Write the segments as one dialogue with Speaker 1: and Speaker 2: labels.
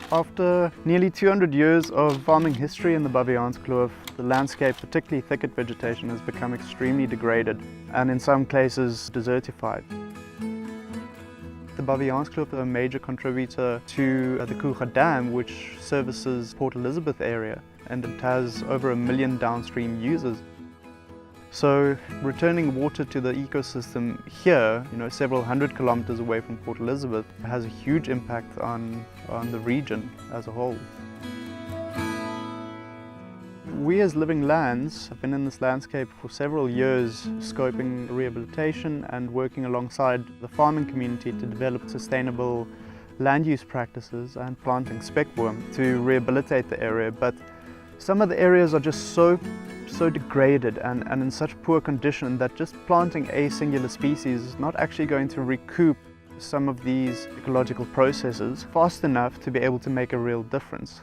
Speaker 1: After nearly 200 years of farming history in the Baviaanskloof, the landscape, particularly thicket vegetation, has become extremely degraded and in some cases desertified. The Baviaanskloof is a major contributor to the Kruger Dam, which services Port Elizabeth area, and it has over 1 million downstream users. So returning water to the ecosystem here, several hundred kilometers away from Port Elizabeth, has a huge impact on the region as a whole. We as Living Lands have been in this landscape for several years, scoping rehabilitation and working alongside the farming community to develop sustainable land use practices and planting speckboom to rehabilitate the area. But some of the areas are just so degraded and in such poor condition that just planting a singular species is not actually going to recoup some of these ecological processes fast enough to be able to make a real difference.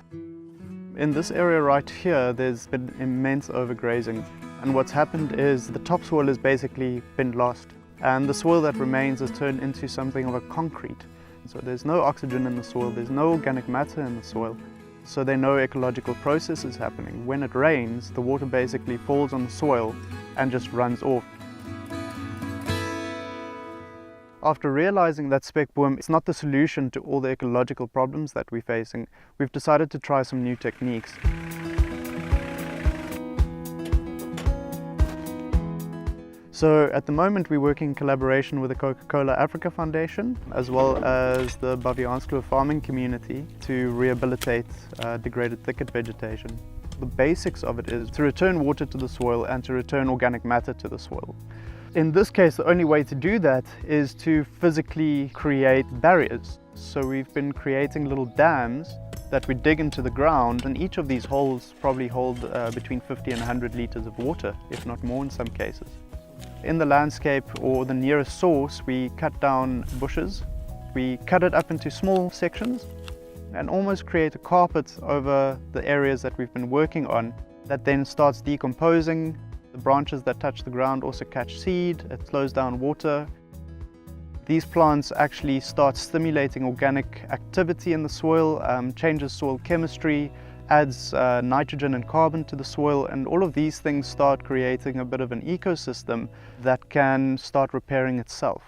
Speaker 1: In this area right here, there's been immense overgrazing, and what's happened is the topsoil has basically been lost, and the soil that remains has turned into something of a concrete. So there's no oxygen in the soil, there's no organic matter in the soil. So there are no ecological processes happening. When it rains, the water basically falls on the soil and just runs off. After realizing that speckboom is not the solution to all the ecological problems that we're facing, we've decided to try some new techniques. So at the moment we're working in collaboration with the Coca-Cola Africa Foundation as well as the Baviaanskloof farming community to rehabilitate degraded thicket vegetation. The basics of it is to return water to the soil and to return organic matter to the soil. In this case, the only way to do that is to physically create barriers. So we've been creating little dams that we dig into the ground, and each of these holes probably hold between 50 and 100 liters of water, if not more in some cases. In the landscape or the nearest source, we cut down bushes, we cut it up into small sections and almost create a carpet over the areas that we've been working on that then starts decomposing. The branches that touch the ground also catch seed, it slows down water. These plants actually start stimulating organic activity in the soil, changes soil chemistry, adds nitrogen and carbon to the soil, and all of these things start creating a bit of an ecosystem that can start repairing itself.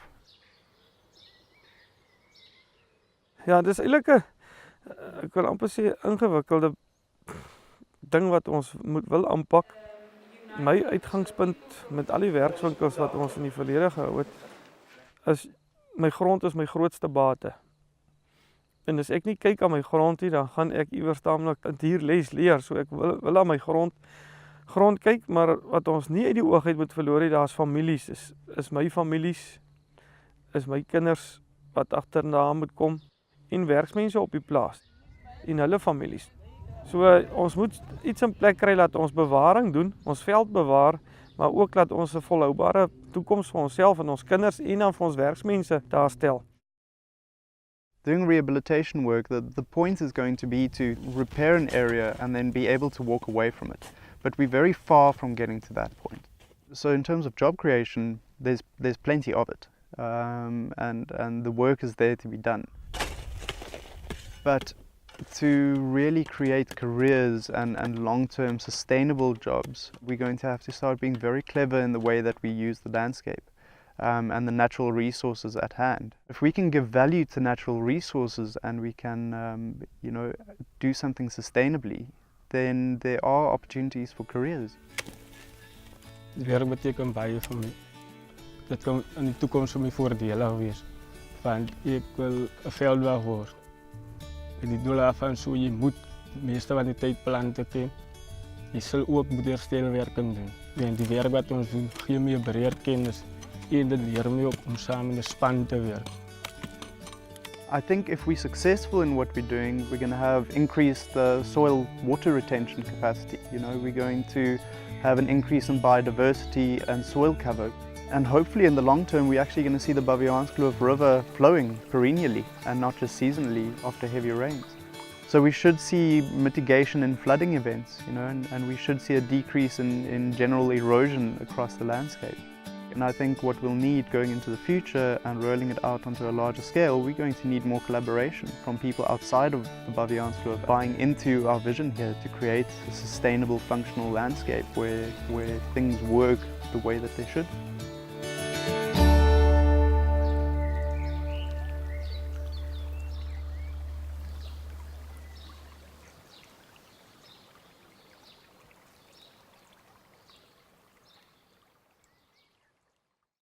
Speaker 2: Ja, dis eintlik 'n ek wil amper sê ingewikkelde ding wat ons wil aanpak. My uitgangspunt met al die werkswinkels wat ons in die verlede gehou het, is my grond is my grootste bate. En as ek nie kyk aan my grond nie, dan gaan ek iewers taamlik 'n dierles leer. So ek wil aan my grond kyk, maar wat ons nie uit die oog uit moet verloor nie, daar's families, is my families, is my kinders wat agterna moet kom, en werksmense op die plaas, en hulle families. So ons moet iets in plek kry dat ons bewaring doen, ons veld bewaar, maar ook dat ons 'n volhoubare toekoms vir onsself en ons kinders en dan vir ons werksmense daar stel.
Speaker 1: Doing rehabilitation work, the point is going to be to repair an area and then be able to walk away from it. But we're very far from getting to that point. So in terms of job creation, there's plenty of it, and the work is there to be done. But to really create careers and long-term sustainable jobs, we're going to have to start being very clever in the way that we use the landscape. And the natural resources at hand. If we can give value to natural resources and we can, do something sustainably, then there are opportunities for careers.
Speaker 3: Het werk beteken baie vir my. Dit kan in die toekoms vir my voordelig wees, want ek wil 'n veldwag word. En die doel daarvan so jy moet meeste van die tyd plante ken. Jy sal ook moet herstelwerking doen. En die werk wat ons doen gee my 'n breër kennis. En dit leer my ook om saam in 'n span te werk.
Speaker 1: I think if we're successful in what we're doing, we're going to have increased soil water retention capacity. We're going to have an increase in biodiversity and soil cover. And hopefully in the long term, we're actually going to see the Baviaanskloof River flowing perennially and not just seasonally after heavy rains. So we should see mitigation in flooding events, and we should see a decrease in general erosion across the landscape. And I think what we'll need going into the future and rolling it out onto a larger scale, we're going to need more collaboration from people outside of the Baviaanskloof, buying into our vision here to create a sustainable, functional landscape where things work the way that they should.